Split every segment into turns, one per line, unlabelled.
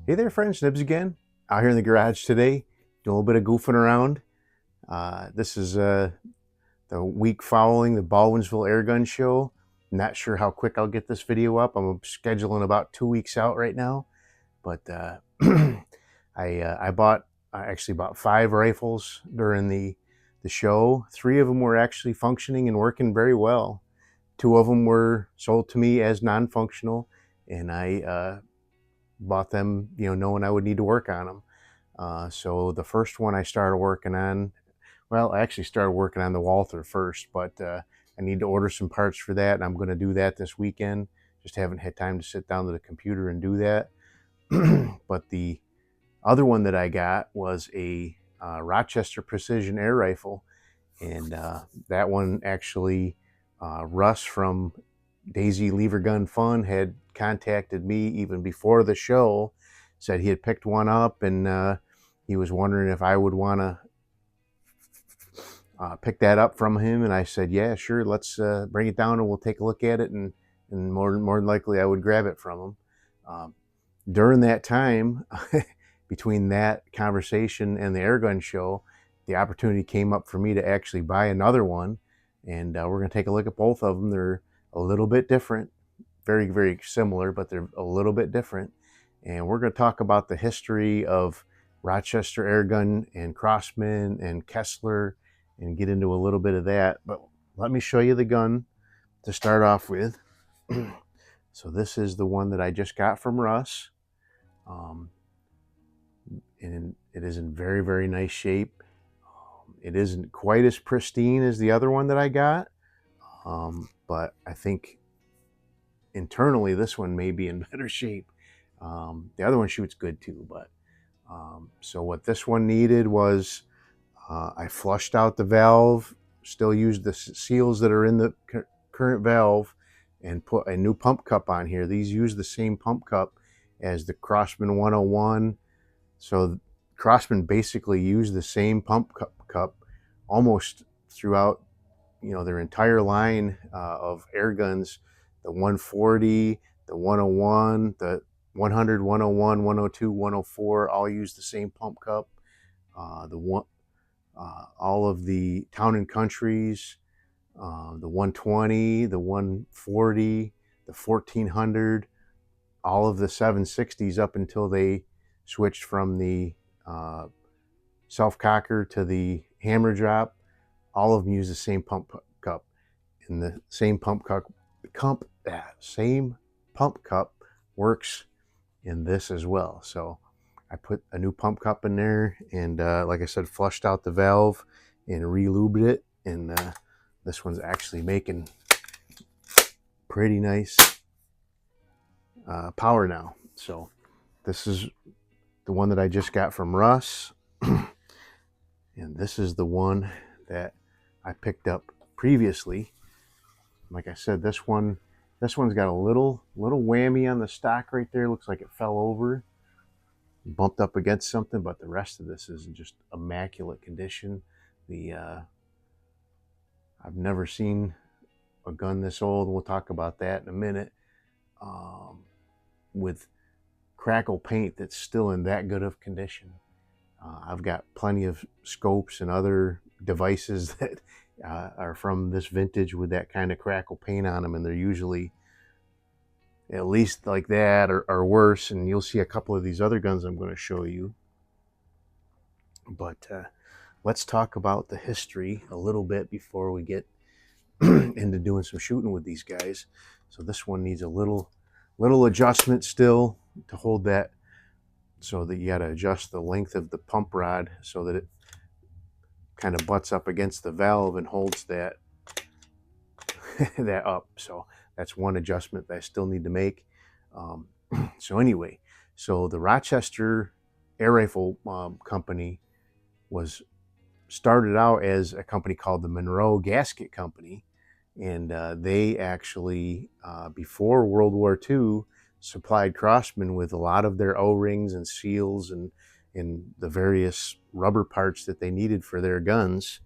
Hey there friends, Nibs again. Out here in the garage today, doing a little bit of goofing around. This is the week following the Baldwinsville Air Gun Show. Not sure how quick I'll get this video up. I'm scheduling about 2 weeks out right now. But I actually bought 5 rifles during the show. 3 of them were actually functioning and working very well. 2 of them were sold to me as non-functional, and I bought them, knowing I would need to work on them. So the first one I started working on, well, I actually started working on the Walther first, but I need to order some parts for that, and I'm going to do that this weekend. Just haven't had time to sit down to the computer and do that. But the other one that I got was a Rochester precision air rifle, and that one actually, Russ from Daisy Lever Gun Fun had contacted me even before the show, said he had picked one up, and he was wondering if I would want to pick that up from him. And I said, yeah, sure, let's bring it down and we'll take a look at it, and more than likely I would grab it from him. During that time, between that conversation and the airgun show, the opportunity came up for me to actually buy another one, and we're going to take a look at both of them. They're a little bit different, very, very similar, but they're a little bit different. And we're going to talk about the history of Rochester Airgun and Crosman and Kessler and get into a little bit of that. But let me show you the gun to start off with. So this is the one that I just got from Russ. And it is in very, very nice shape. It isn't quite as pristine as the other one that I got, but I think internally this one may be in better shape. The other one shoots good too, but so what this one needed was I flushed out the valve, still used the seals that are in the current valve, and put a new pump cup on here. These use the same pump cup as the Crosman 101. So Crosman basically used the same pump cup almost throughout, their entire line of air guns. The 140, the 101, the 100, 101, 102, 104 all use the same pump cup. All of the Town and Countries, the 120, the 140, the 1400, all of the 760s up until they switched from the self-cocker to the hammer drop. All of them use the same pump cup, and the same pump cup works in this as well. So I put a new pump cup in there, and like I said, flushed out the valve and re-lubed it, and this one's actually making pretty nice power now. So this is the one that I just got from Russ, and this is the one that I picked up previously. Like I said, this one's got a little whammy on the stock right there. Looks like it fell over, bumped up against something, but the rest of this is in just immaculate condition. I've never seen a gun this old. We'll talk about that in a minute. With crackle paint that's still in that good of condition. I've got plenty of scopes and other devices that are from this vintage with that kind of crackle paint on them, and they're usually at least like that or worse. And you'll see a couple of these other guns I'm going to show you. But let's talk about the history a little bit before we get into doing some shooting with these guys. So this one needs a little adjustment still to hold that, so that you got to adjust the length of the pump rod so that it kind of butts up against the valve and holds that that up. So that's one adjustment that I still need to make. So anyway, so the Rochester Air Rifle Company was started out as a company called the Monroe Gasket Company, and they actually, before World War II, supplied Crosman with a lot of their O-rings and seals and the various rubber parts that they needed for their guns.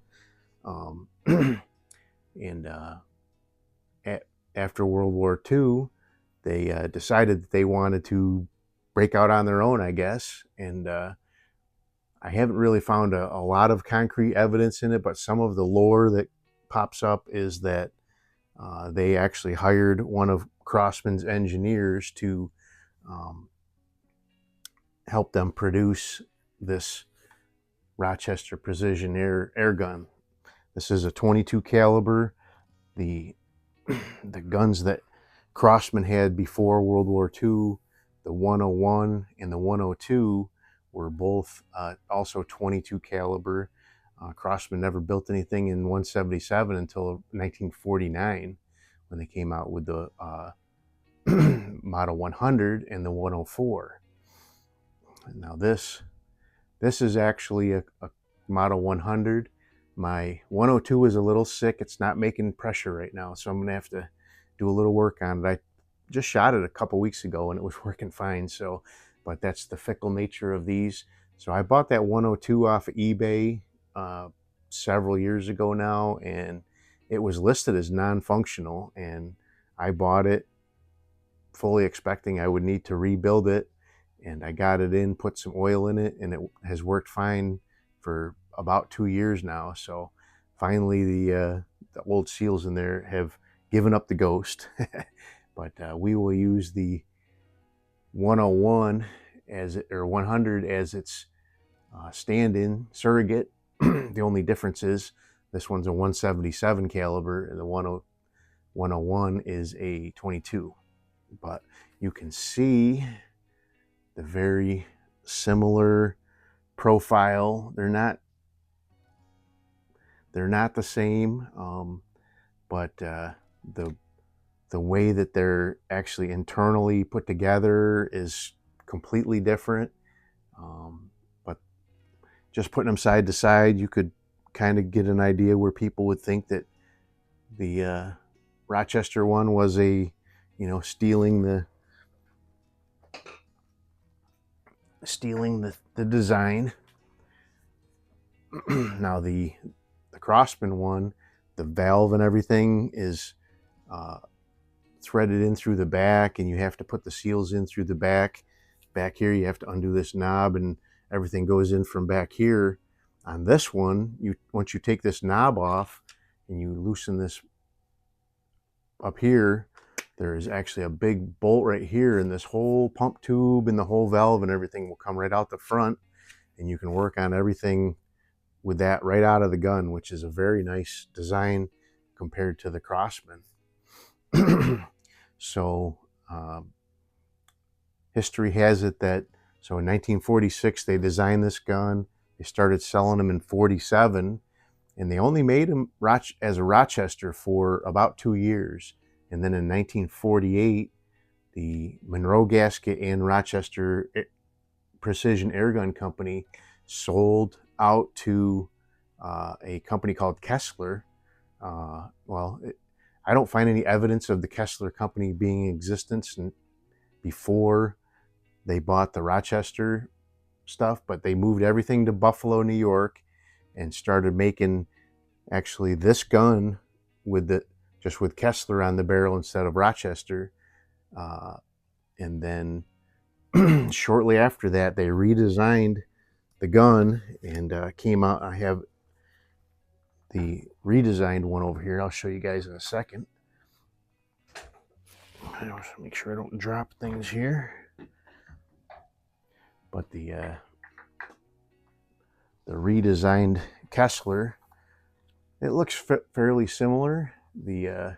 And after World War II, they decided that they wanted to break out on their own, I guess. And I haven't really found a lot of concrete evidence in it, but some of the lore that pops up is that they actually hired one of Crosman's engineers to help them produce this Rochester precision air gun. This is a 22 caliber. The guns that Crosman had before World War II, the 101 and the 102, were both also 22 caliber. Crosman never built anything in 177 until 1949, when they came out with the Model 100 and the 104. Now this is actually a Model 100. My 102 is a little sick. It's not making pressure right now, so I'm going to have to do a little work on it. I just shot it a couple weeks ago and it was working fine. So, but that's the fickle nature of these. So I bought that 102 off of eBay several years ago now, and it was listed as non-functional, and I bought it fully expecting I would need to rebuild it. And I got it in, put some oil in it, and it has worked fine for about 2 years now. So finally the old seals in there have given up the ghost. But we will use the 101 or 100 as its stand-in surrogate. The only difference is this one's a 177 caliber and the 101 is a 22. But you can see the very similar profile. They're not the same, but the way that they're actually internally put together is completely different. But just putting them side to side, you could kind of get an idea where people would think that the Rochester one was stealing the design. Now the Crosman one, the valve and everything is threaded in through the back, and you have to put the seals in through the back. Back here you have to undo this knob and everything goes in from back here. On this one, once you take this knob off and you loosen this up here, there is actually a big bolt right here, and this whole pump tube and the whole valve and everything will come right out the front, and you can work on everything with that right out of the gun, which is a very nice design compared to the Crosman. So history has it that, so in 1946 they designed this gun. They started selling them in 47, and they only made them as a Rochester for about 2 years. And then in 1948, the Monroe Gasket and Rochester Precision Airgun Company sold out to a company called Kessler. I don't find any evidence of the Kessler company being in existence before they bought the Rochester stuff, but they moved everything to Buffalo, New York, and started making actually this gun just with Kessler on the barrel instead of Rochester. And then shortly after that, they redesigned the gun and came out. I have the redesigned one over here. I'll show you guys in a second. I want to make sure I don't drop things here. But the redesigned Kessler, it looks fairly similar. The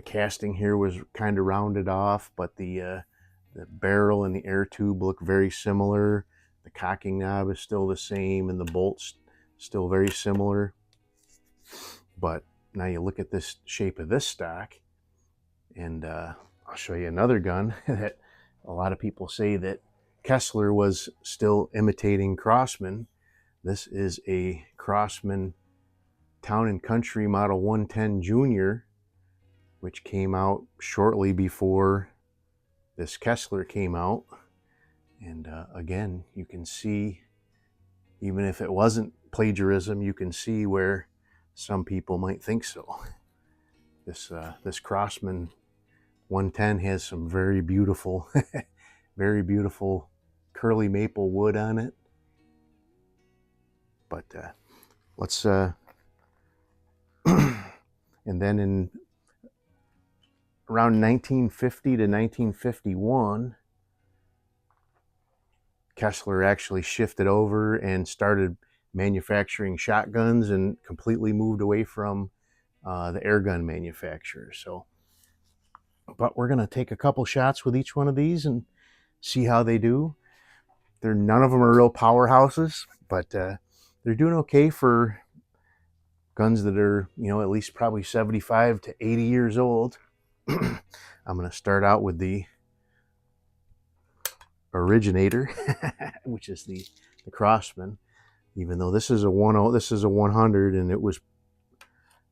casting here was kind of rounded off, but the barrel and the air tube look very similar. The cocking knob is still the same, and the bolts still very similar. But now you look at this shape of this stock, and I'll show you another gun that a lot of people say that Kessler was still imitating Crosman. This is a Crosman Town and Country Model 110 Junior, which came out shortly before this Kessler came out. And again, you can see, even if it wasn't plagiarism, you can see where some people might think so. This Crosman 110 has some very beautiful Very beautiful curly maple wood on it. But let's and then in around 1950 to 1951, Kessler actually shifted over and started manufacturing shotguns and completely moved away from the air gun manufacturers. So, but we're going to take a couple shots with each one of these and see how they do. None of them are real powerhouses, but they're doing okay for guns that are, at least probably 75 to 80 years old. I'm going to start out with the originator, which is the Crosman. Even though this is a 100, and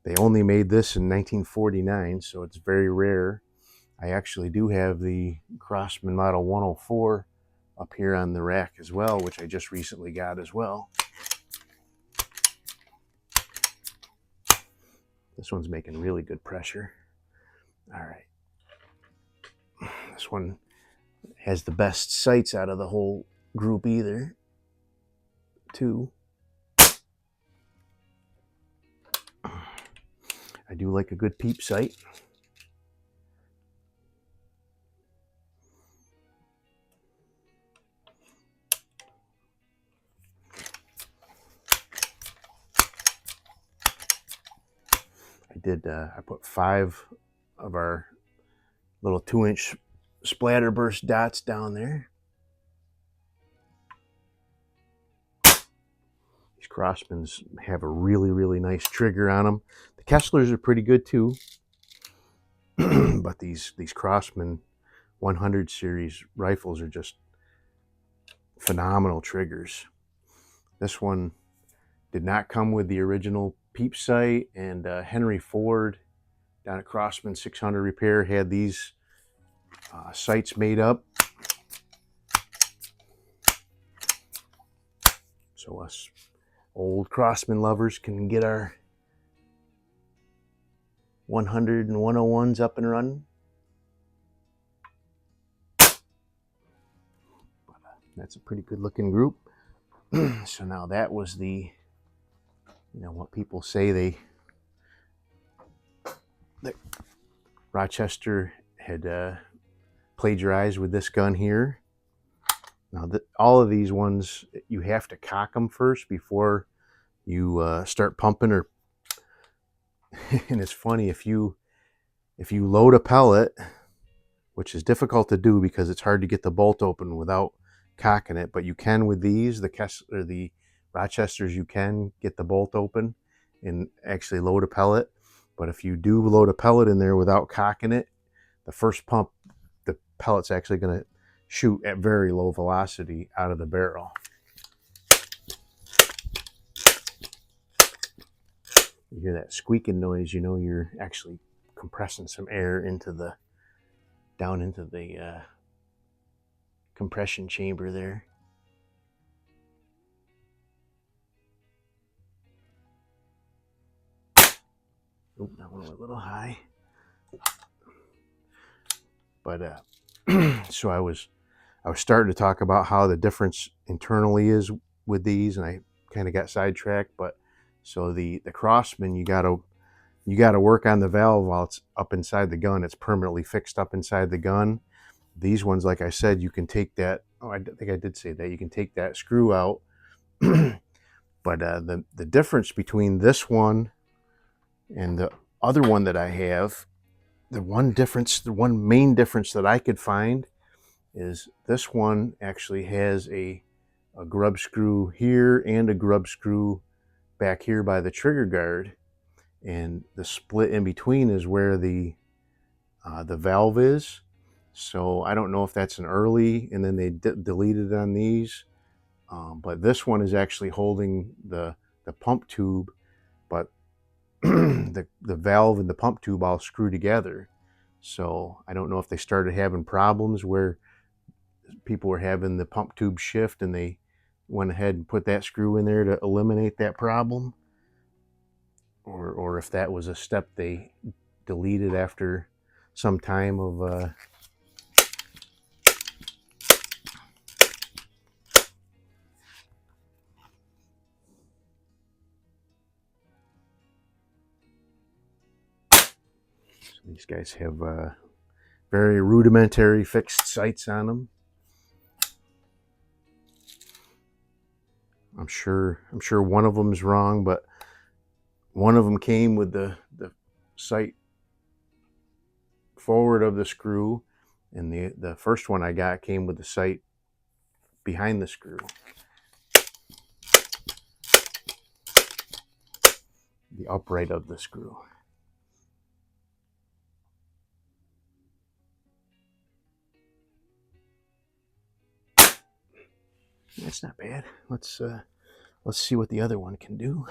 they only made this in 1949, so it's very rare. I actually do have the Crosman Model 104 up here on the rack as well, which I just recently got as well. This one's making really good pressure. All right. This one has the best sights out of the whole group either, too. I do like a good peep sight. I put 5 of our little 2-inch splatterburst dots down there. These Crosmans have a really, really nice trigger on them. The Kesslers are pretty good too, but these Crosman 100 series rifles are just phenomenal triggers. This one did not come with the original peep sight, and Henry Ford down at Crosman 600 Repair had these sights made up. So us old Crosman lovers can get our 100 and 101s up and running. That's a pretty good looking group. So now that was the, what people say that Rochester had plagiarized with this gun here. Now, all of these ones, you have to cock them first before you start pumping. And it's funny, if you load a pellet, which is difficult to do because it's hard to get the bolt open without cocking it, but you can with these, the Rochesters, you can get the bolt open and actually load a pellet. But if you do load a pellet in there without cocking it, the first pump, the pellet's actually going to shoot at very low velocity out of the barrel. You hear that squeaking noise, you're actually compressing some air down into the compression chamber there. Oh, that one went a little high. But so I was starting to talk about how the difference internally is with these, and I kind of got sidetracked. But so the Crosman, you gotta work on the valve while it's up inside the gun. It's permanently fixed up inside the gun. These ones, like I said, you can take that. Oh, I think I did say that. You can take that screw out. But the difference between this one and the other one that I have, the one main difference that I could find is this one actually has a grub screw here and a grub screw back here by the trigger guard, and the split in between is where the valve is. So I don't know if that's an early and then they deleted on these, but this one is actually holding the pump tube, but the valve and the pump tube all screw together. So I don't know if they started having problems where people were having the pump tube shift and they went ahead and put that screw in there to eliminate that problem, or if that was a step they deleted after some time of These guys have very rudimentary fixed sights on them. I'm sure one of them is wrong, but one of them came with the sight forward of the screw, and the first one I got came with the sight behind the screw. The upright of the screw. That's not bad. Let's see what the other one can do.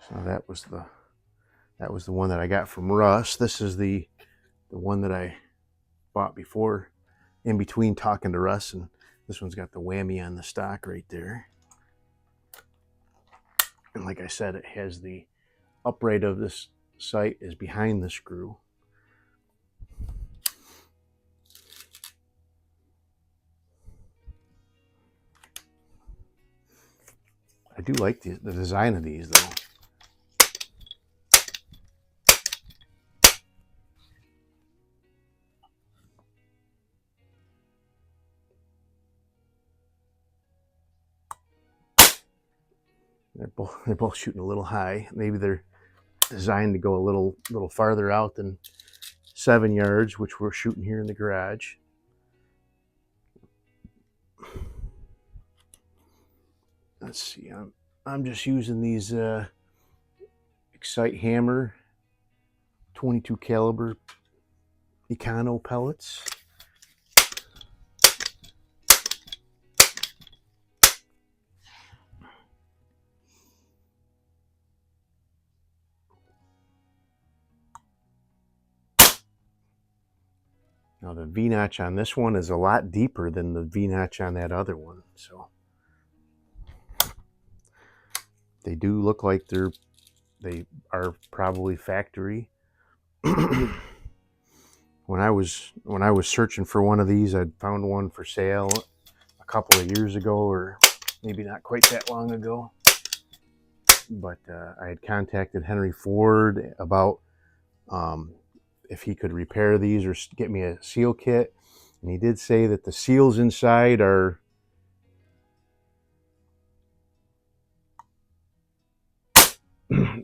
So that was the one that I got from Russ. This is the one that I bought before, in between talking to Russ, and this one's got the whammy on the stock right there. And like I said, it has the upright of this sight is behind the screw. I do like the design of these though. They're both shooting a little high. Maybe they're designed to go a little farther out than 7 yards, which we're shooting here in the garage. Let's see. I'm just using these Excite Hammer 22 caliber Econo pellets. Now the V-notch on this one is a lot deeper than the V-notch on that other one, so they do look like they are probably factory. When I was searching for one of these, I'd found one for sale a couple of years ago, or maybe not quite that long ago. But I had contacted Henry Ford about if he could repair these or get me a seal kit, and he did say that the seals inside are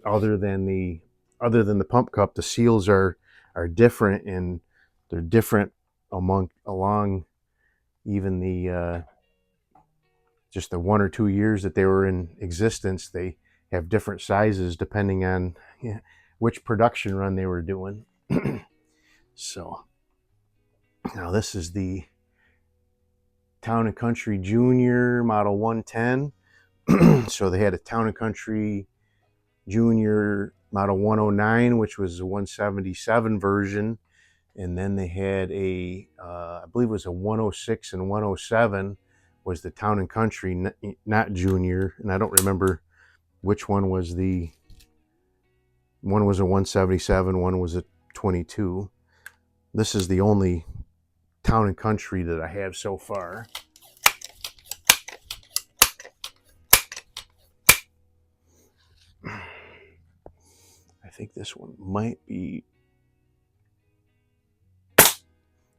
other than the pump cup, the seals are different, and they're different along even the just the 1 or 2 years that they were in existence. They have different sizes depending on which production run they were doing. So now this is the Town & Country Junior Model 110. So they had a Town & Country Junior Model 109, which was a 177 version. And then they had a, I believe it was a 106 and 107 was the Town & Country, not Junior. And I don't remember which one was one was a 177, one was a 22. This is the only Town & Country that I have so far. I think this one might be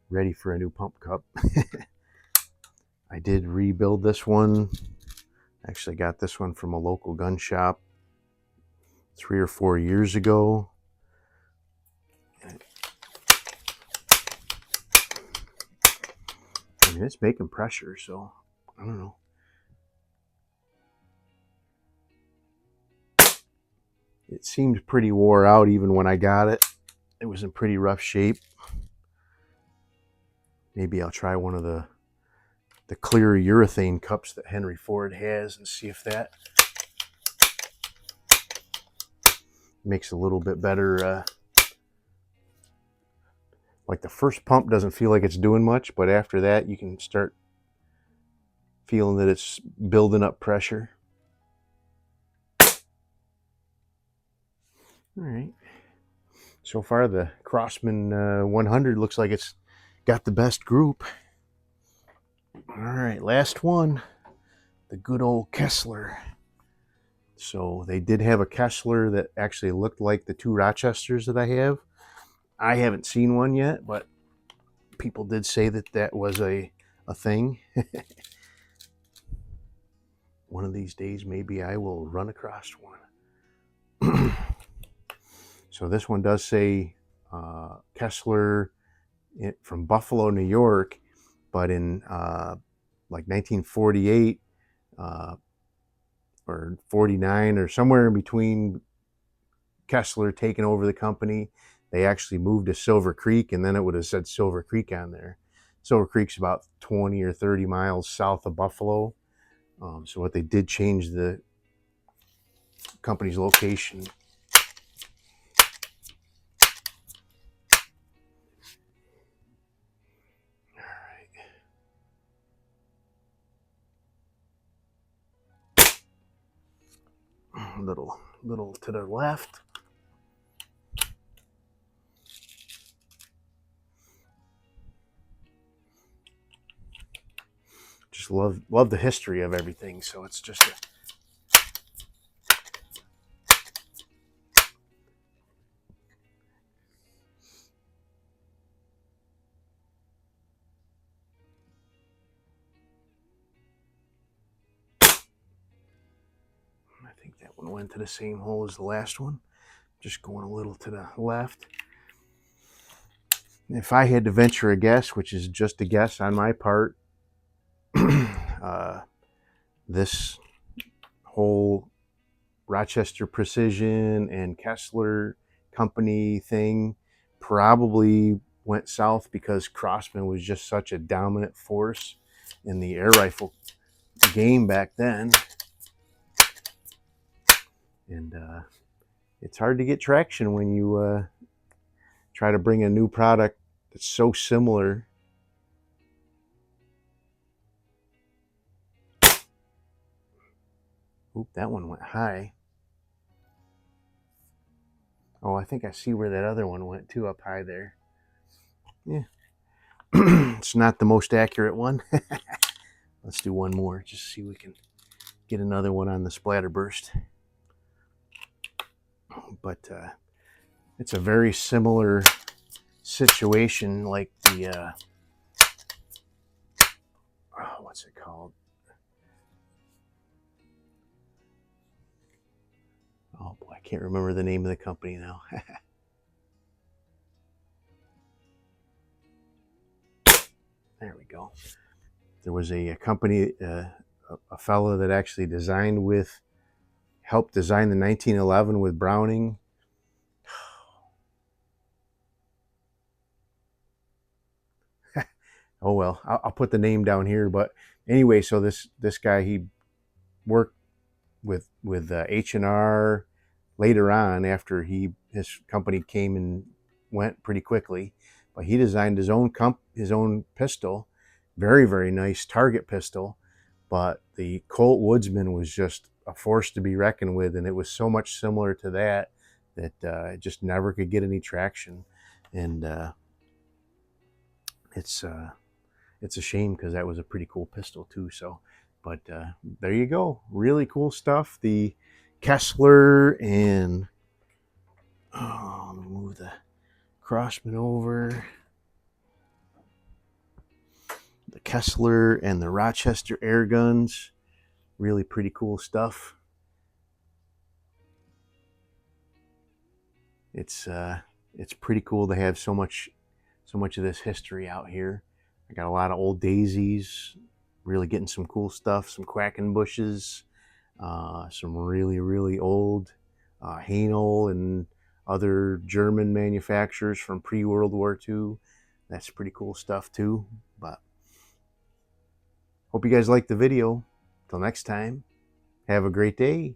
ready for a new pump cup. I did rebuild this one. Actually got this one from a local gun shop 3 or 4 years ago. I mean, it's making pressure, so I don't know. It seemed pretty wore out even when I got it. It was in pretty rough shape. Maybe I'll try one of the clear urethane cups that Henry Ford has and see if that makes a little bit better. Like the first pump doesn't feel like it's doing much, but after that you can start feeling that it's building up pressure. All right. So far the Crosman 100 looks like it's got the best group. All right, last one, the good old Kessler. So they did have a Kessler that actually looked like the two Rochesters that I have. I haven't seen one yet, but people did say that that was a thing. One of these days, maybe I will run across one. So this one does say Kessler from Buffalo, New York, but in like 1948 or 49 or somewhere in between Kessler taking over the company, they actually moved to Silver Creek, and then it would have said Silver Creek on there. Silver Creek's about 20 or 30 miles south of Buffalo. So what they did change the company's location. Little to the left. Just love the history of everything. So it's just I think that one went to the same hole as the last one. Just going a little to the left. If I had to venture a guess, which is just a guess on my part, this whole Rochester Precision and Kessler company thing probably went south because Crosman was just such a dominant force in the air rifle game back then. And it's hard to get traction when you try to bring a new product that's so similar. Oop, that one went high. Oh, I think I see where that other one went too, up high there. Yeah. It's not the most accurate one. Let's do one more, just see if we can get another one on the splatterburst. But it's a very similar situation like the, what's it called? Oh boy, I can't remember the name of the company now. There we go. There was a company, a fellow that actually helped design the 1911 with Browning. Oh well, I'll put the name down here. But anyway, so this guy, he worked with H&R later on after his company came and went pretty quickly. But he designed his own pistol, very, very nice target pistol. But the Colt Woodsman was just a force to be reckoned with, and it was so much similar to that it just never could get any traction. And it's a shame because that was a pretty cool pistol too. So, but there you go, really cool stuff. The Kessler and let me move the Crosman over. The Kessler and the Rochester air guns, really pretty cool stuff. It's pretty cool to have so much of this history out here. I got a lot of old daisies, really getting some cool stuff, some Quackenbushes, some really, really old Haenel and other German manufacturers from pre-World War II. That's pretty cool stuff too. But hope you guys liked the video. Till next time, have a great day.